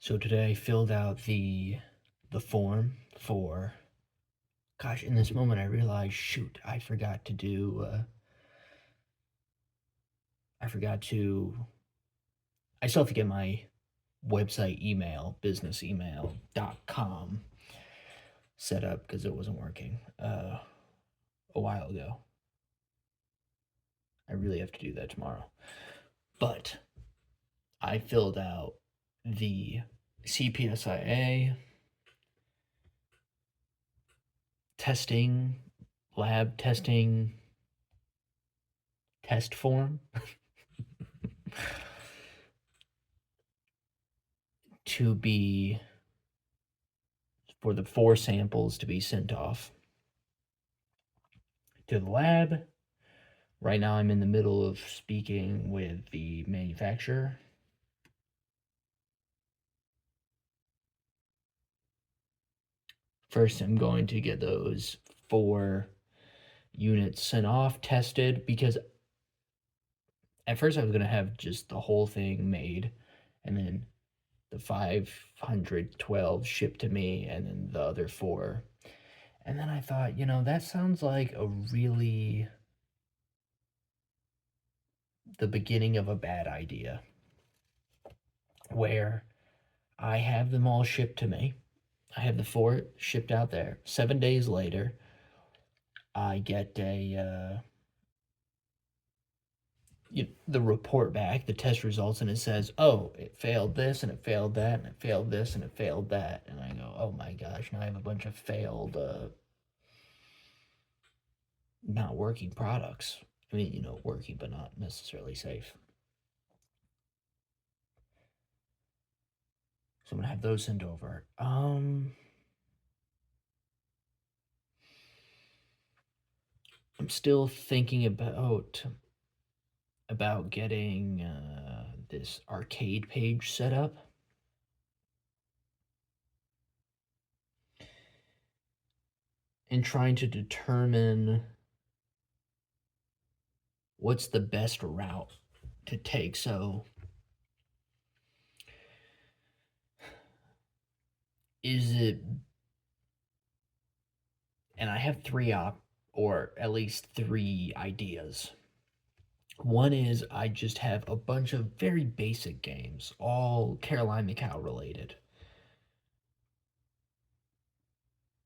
So today I filled out the form for gosh, in this moment I realized, shoot, I forgot to I still have to get my website email, businessemail.com set up because it wasn't working a while ago. I really have to do that tomorrow. But I filled out the CPSIA testing, lab testing test form to be for the 4 samples to be sent off to the lab. Right now, I'm in the middle of speaking with the manufacturer. First, I'm going to get those 4 units sent off, tested, because at first I was going to have just the whole thing made and then the 512 shipped to me and then the other 4. And then I thought, that sounds like the beginning of a bad idea where I have them all shipped to me. I have the 4 shipped out there. 7 days later, I get the report back, the test results, and it says, "Oh, it failed this, and it failed that, and it failed this, and it failed that." And I go, "Oh my gosh! Now I have a bunch of failed, not working products. I mean, working but not necessarily safe." So I'm gonna have those sent over. I'm still thinking about getting this arcade page set up. And trying to determine what's the best route to take. So, is it, and I have or at least 3 ideas. One is I just have a bunch of very basic games, all Caroline the Cow related.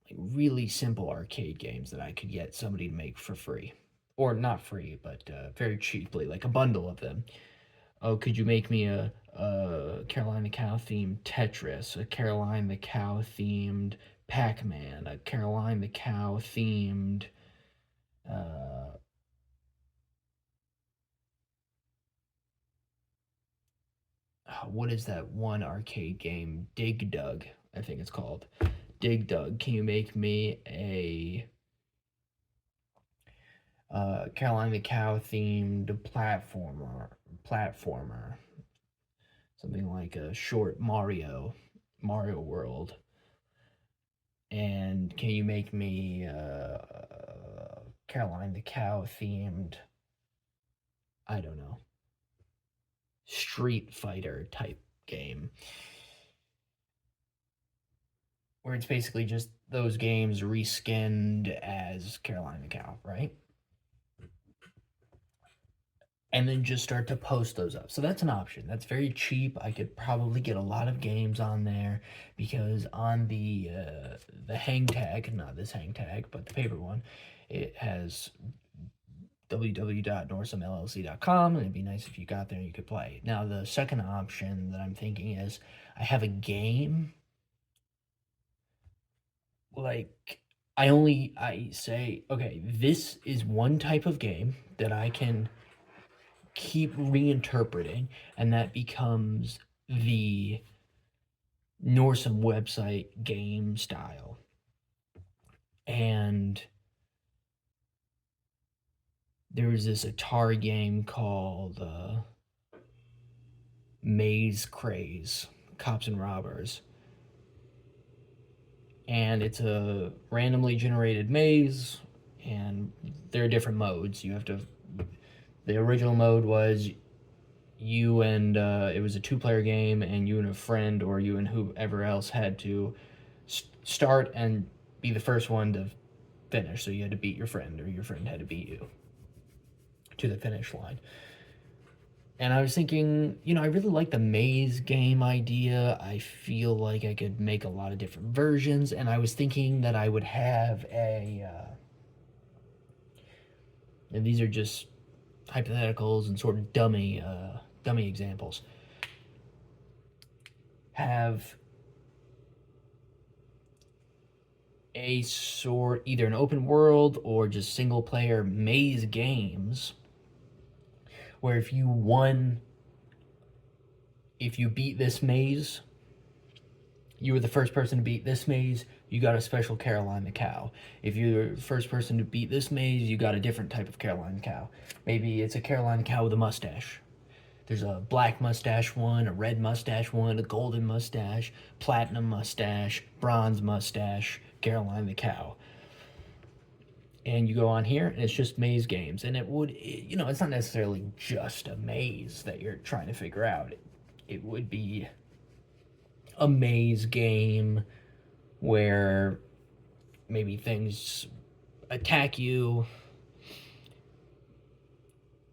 Like really simple arcade games that I could get somebody to make for free. Or not free, but very cheaply, like a bundle of them. Oh, could you make me a Caroline the Cow themed Tetris, a Caroline the Cow themed Pac-Man, a Caroline the Cow themed uh, what is that one arcade game? Dig Dug, I think it's called. Dig Dug. Can you make me a Caroline the Cow themed platformer, something like a short Mario World? And can you make me Caroline the Cow themed, I don't know, Street Fighter type game? Where it's basically just those games reskinned as Caroline the Cow, right? And then just start to post those up. So that's an option. That's very cheap. I could probably get a lot of games on there because on the hang tag, not this hang tag, but the paper one, it has www.norsamllc.com, and it'd be nice if you got there and you could play. Now, the second option that I'm thinking is I have a game, like, I say, okay, this is one type of game that I can keep reinterpreting, and that becomes the Norsum website game style. And there was this Atari game called Maze Craze, Cops and Robbers. And it's a randomly generated maze, and there are different modes. The original mode was you and it was a two-player game, and you and a friend or you and whoever else had to start and be the first one to finish. So you had to beat your friend, or your friend had to beat you to the finish line. And I was thinking, I really like the maze game idea. I feel like I could make a lot of different versions, and I was thinking that I would have and these are just hypotheticals and sort of dummy examples. Have a sort either an open world or just single player maze games where if you beat this maze, you were the first person to beat this maze, you got a special Caroline the cow. If you're the first person to beat this maze, you got a different type of Caroline cow. Maybe it's a Caroline cow with a mustache. There's a black mustache one, a red mustache one, a golden mustache, platinum mustache, bronze mustache, Caroline the cow. And you go on here, and it's just maze games. And it's not necessarily just a maze that you're trying to figure out. It would be a maze game where maybe things attack you.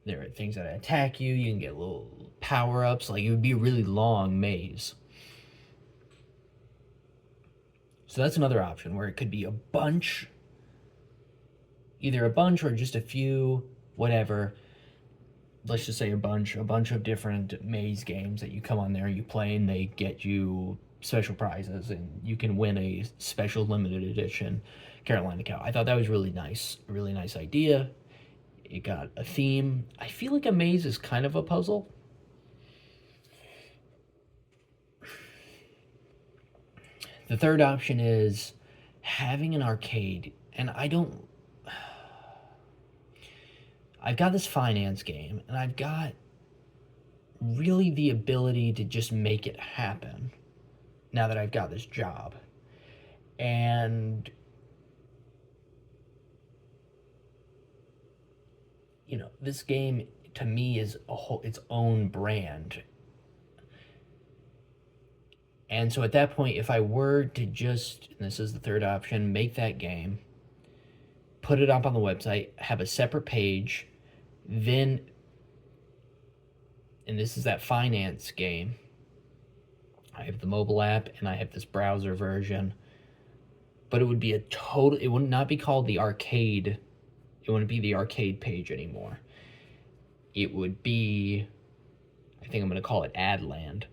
There are things that attack you. You can get little power-ups. Like, it would be a really long maze. So that's another option where it could be a bunch, either a bunch or just a few, whatever. Let's just say a bunch of different maze games that you come on there, you play, and they get you special prizes, and you can win a special limited edition Carolina cow. I thought that was really nice, a really nice idea. It got a theme. I feel like a maze is kind of a puzzle. The third option is having an arcade, and I've got this finance game, and I've got really the ability to just make it happen now that I've got this job. And this game to me is its own brand. And so at that point, if I were to just, and this is the third option, make that game, put it up on the website, have a separate page, then, and this is that finance game, I have the mobile app and I have this browser version, but it would be it would not be called the arcade. It wouldn't be the arcade page anymore. It would be, I think I'm going to call it Adland,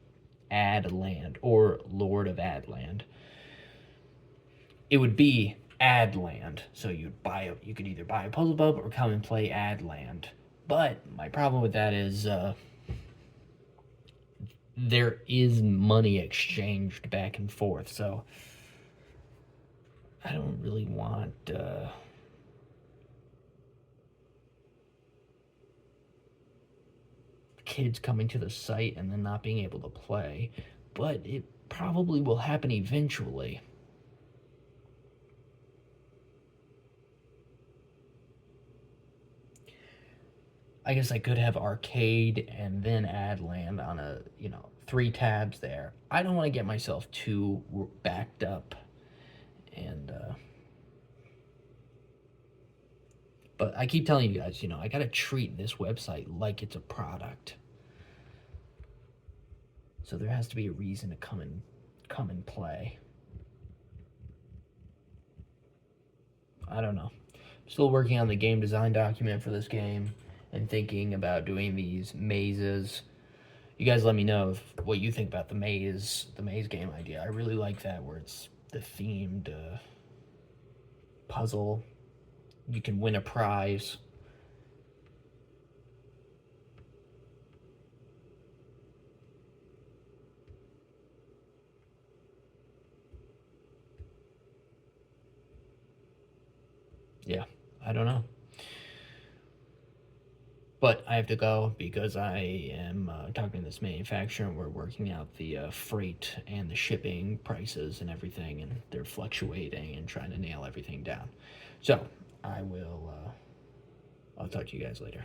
or Lord of Adland. It would be Adland. So you could either buy a puzzle bub or come and play Adland. But my problem with that is there is money exchanged back and forth. So I don't really want kids coming to the site and then not being able to play, but it probably will happen eventually. I guess I could have arcade and then Adland on 3 tabs there. I don't want to get myself too backed up, and but I keep telling you guys, I gotta treat this website like it's a product. So there has to be a reason to come and play. I don't know. Still working on the game design document for this game and thinking about doing these mazes. You guys let me know what you think about the maze game idea. I really like that, where it's the themed puzzle. You can win a prize. Yeah, I don't know. But I have to go because I am talking to this manufacturer, and we're working out the freight and the shipping prices and everything, and they're fluctuating and trying to nail everything down. So I'll talk to you guys later.